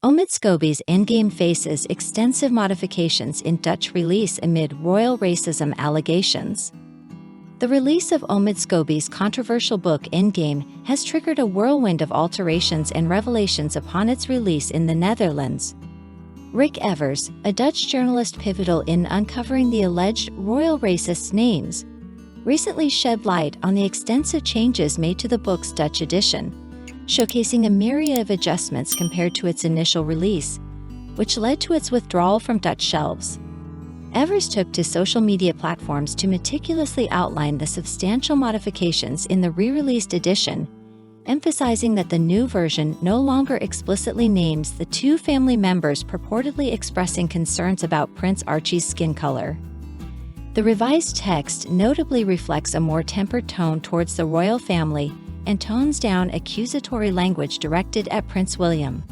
Omid Scobie's Endgame faces extensive modifications in Dutch release amid royal racism allegations. The release of Omid Scobie's controversial book Endgame has triggered a whirlwind of alterations and revelations upon its release in the Netherlands. Rick Evers, a Dutch journalist pivotal in uncovering the alleged royal racist names, recently shed light on the extensive changes made to the book's Dutch edition, showcasing a myriad of adjustments compared to its initial release, which led to its withdrawal from Dutch shelves. Evers took to social media platforms to meticulously outline the substantial modifications in the re-released edition, emphasizing that the new version no longer explicitly names the two family members purportedly expressing concerns about Prince Archie's skin color. The revised text notably reflects a more tempered tone towards the royal family and tones down accusatory language directed at Prince William.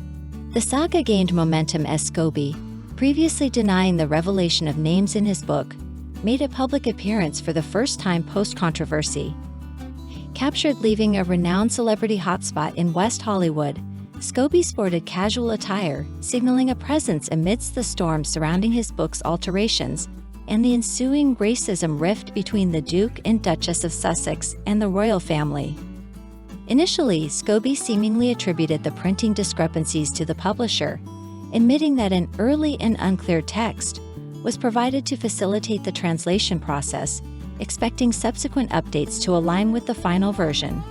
The saga gained momentum as Scobie, previously denying the revelation of names in his book, made a public appearance for the first time post-controversy. Captured leaving a renowned celebrity hotspot in West Hollywood, Scobie sported casual attire, signaling a presence amidst the storm surrounding his book's alterations and the ensuing racism rift between the Duke and Duchess of Sussex and the royal family. Initially, Scobie seemingly attributed the printing discrepancies to the publisher, admitting that an early and unclear text was provided to facilitate the translation process, expecting subsequent updates to align with the final version.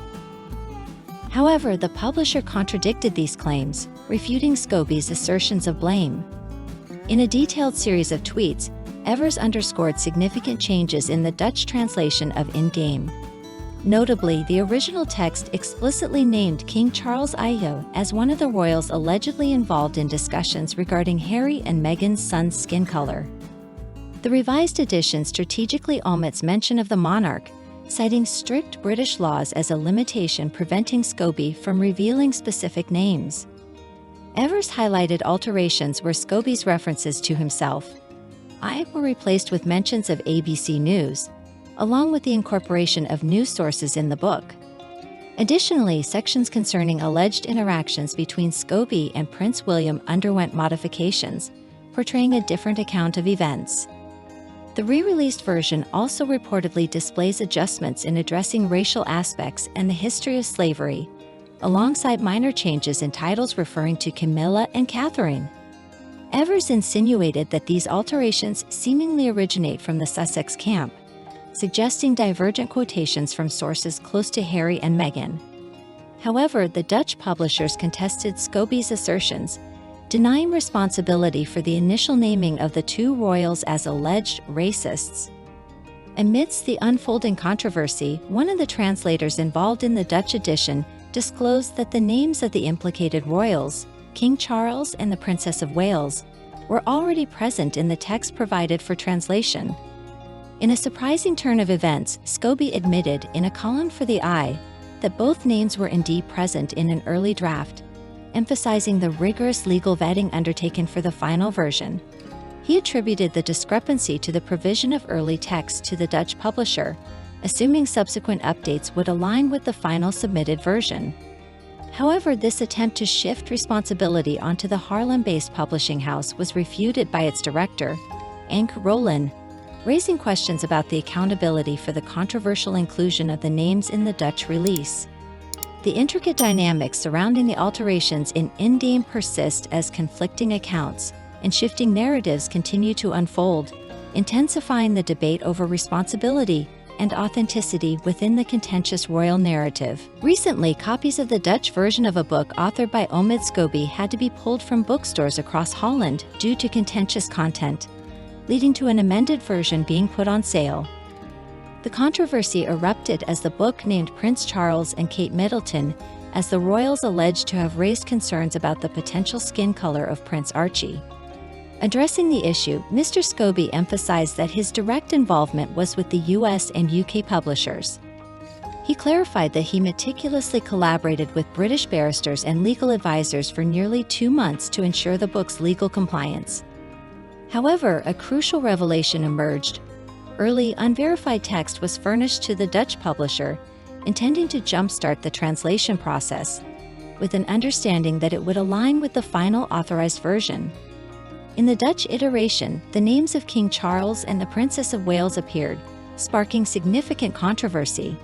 However, the publisher contradicted these claims, refuting Scobie's assertions of blame. In a detailed series of tweets, Evers underscored significant changes in the Dutch translation of Endgame. Notably, the original text explicitly named King Charles IO as one of the royals allegedly involved in discussions regarding Harry and Meghan's son's skin color. The revised edition strategically omits mention of the monarch, citing strict British laws as a limitation preventing Scobie from revealing specific names. Evers highlighted alterations where Scobie's references to himself, I, were replaced with mentions of ABC News, along with the incorporation of news sources in the book. Additionally, sections concerning alleged interactions between Scobie and Prince William underwent modifications, portraying a different account of events. The re-released version also reportedly displays adjustments in addressing racial aspects and the history of slavery, alongside minor changes in titles referring to Camilla and Catherine. Evers insinuated that these alterations seemingly originate from the Sussex camp, suggesting divergent quotations from sources close to Harry and Meghan. However, the Dutch publishers contested Scobie's assertions, denying responsibility for the initial naming of the two royals as alleged racists. Amidst the unfolding controversy, one of the translators involved in the Dutch edition disclosed that the names of the implicated royals, King Charles and the Princess of Wales, were already present in the text provided for translation. In a surprising turn of events, Scobie admitted in a column for The Eye that both names were indeed present in an early draft, emphasizing the rigorous legal vetting undertaken for the final version. He attributed the discrepancy to the provision of early text to the Dutch publisher, assuming subsequent updates would align with the final submitted version. However, this attempt to shift responsibility onto the Haarlem-based publishing house was refuted by its director, Anke Roland, raising questions about the accountability for the controversial inclusion of the names in the Dutch release. The intricate dynamics surrounding the alterations in Endgame persist as conflicting accounts and shifting narratives continue to unfold, intensifying the debate over responsibility and authenticity within the contentious royal narrative. Recently, copies of the Dutch version of a book authored by Omid Scobie had to be pulled from bookstores across Holland due to contentious content, leading to an amended version being put on sale. The controversy erupted as the book named Prince Charles and Kate Middleton as the royals alleged to have raised concerns about the potential skin color of Prince Archie. Addressing the issue, Mr. Scobie emphasized that his direct involvement was with the US and UK publishers. He clarified that he meticulously collaborated with British barristers and legal advisors for nearly 2 months to ensure the book's legal compliance. However, a crucial revelation emerged. Early, unverified text was furnished to the Dutch publisher, intending to jumpstart the translation process. with an understanding that it would align with the final authorized version. In the Dutch iteration, the names of King Charles and the Princess of Wales appeared, sparking significant controversy.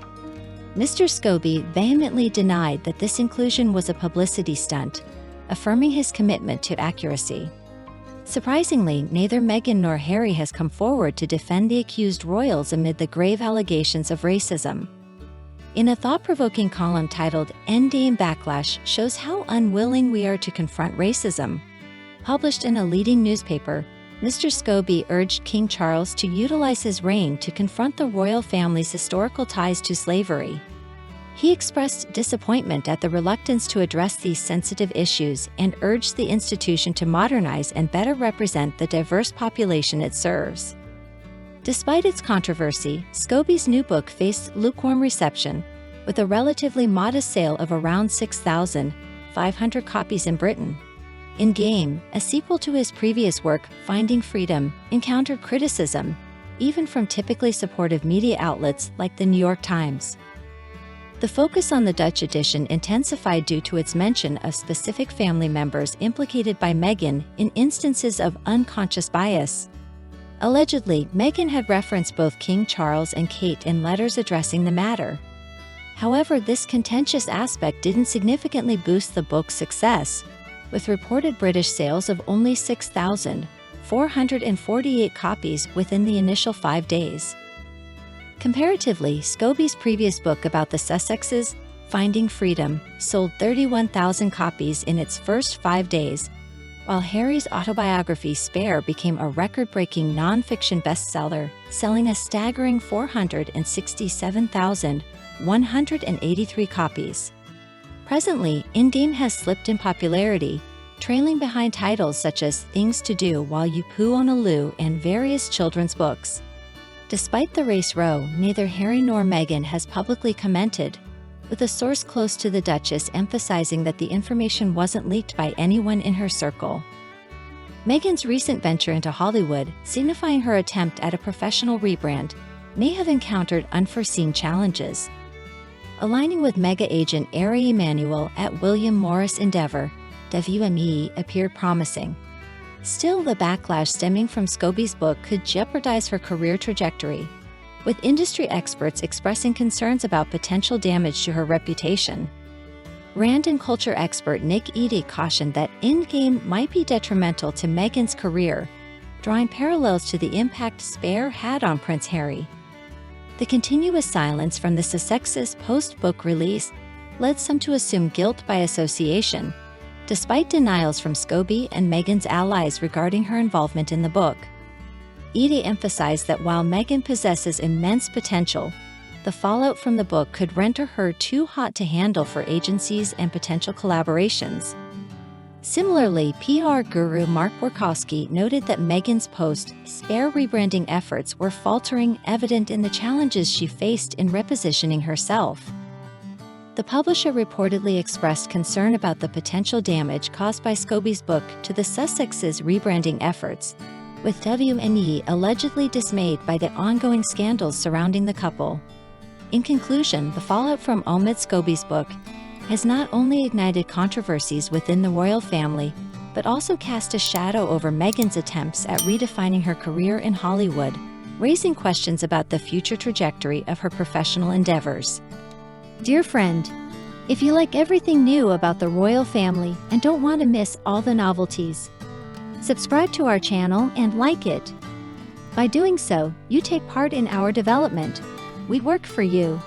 Mr. Scobie vehemently denied that this inclusion was a publicity stunt, affirming his commitment to accuracy. Surprisingly, neither Meghan nor Harry has come forward to defend the accused royals amid the grave allegations of racism. In a thought-provoking column titled "Endgame Backlash Shows How Unwilling We Are to Confront Racism," published in a leading newspaper, Mr. Scobie urged King Charles to utilize his reign to confront the royal family's historical ties to slavery. He expressed disappointment at the reluctance to address these sensitive issues and urged the institution to modernize and better represent the diverse population it serves. Despite its controversy, Scobie's new book faced lukewarm reception, with a relatively modest sale of around 6,500 copies in Britain. In Game, a sequel to his previous work, Finding Freedom, encountered criticism, even from typically supportive media outlets like the New York Times. The focus on the Dutch edition intensified due to its mention of specific family members implicated by Meghan in instances of unconscious bias. Allegedly, Meghan had referenced both King Charles and Kate in letters addressing the matter. However, this contentious aspect didn't significantly boost the book's success, with reported British sales of only 6,448 copies within the initial 5 days. Comparatively, Scobie's previous book about the Sussexes, Finding Freedom, sold 31,000 copies in its first 5 days, while Harry's autobiography Spare became a record-breaking non-fiction bestseller, selling a staggering 467,183 copies. Presently, Endgame has slipped in popularity, trailing behind titles such as Things to Do While You Poo on a Loo and various children's books. Despite the race row, neither Harry nor Meghan has publicly commented, with a source close to the Duchess emphasizing that the information wasn't leaked by anyone in her circle. Meghan's recent venture into Hollywood, signifying her attempt at a professional rebrand, may have encountered unforeseen challenges. Aligning with mega agent Ari Emanuel at William Morris Endeavour, WME appeared promising. Still, the backlash stemming from Scobie's book could jeopardize her career trajectory, with industry experts expressing concerns about potential damage to her reputation. Rand and culture expert Nick Eady cautioned that Endgame might be detrimental to Meghan's career, drawing parallels to the impact Spare had on Prince Harry. The continuous silence from the Sussexes post-book release led some to assume guilt by association, despite denials from Scobie and Meghan's allies regarding her involvement in the book. Eady emphasized that while Meghan possesses immense potential, the fallout from the book could render her too hot to handle for agencies and potential collaborations. Similarly, PR guru Mark Borkowski noted that Meghan's post-Spare rebranding efforts were faltering, evident in the challenges she faced in repositioning herself. The publisher reportedly expressed concern about the potential damage caused by Scobie's book to the Sussexes' rebranding efforts, with WME allegedly dismayed by the ongoing scandals surrounding the couple. In conclusion, the fallout from Omid Scobie's book has not only ignited controversies within the royal family, but also cast a shadow over Meghan's attempts at redefining her career in Hollywood, raising questions about the future trajectory of her professional endeavors. Dear friend, if you like everything new about the royal family and don't want to miss all the novelties, subscribe to our channel and like it. By doing so, you take part in our development. We work for you.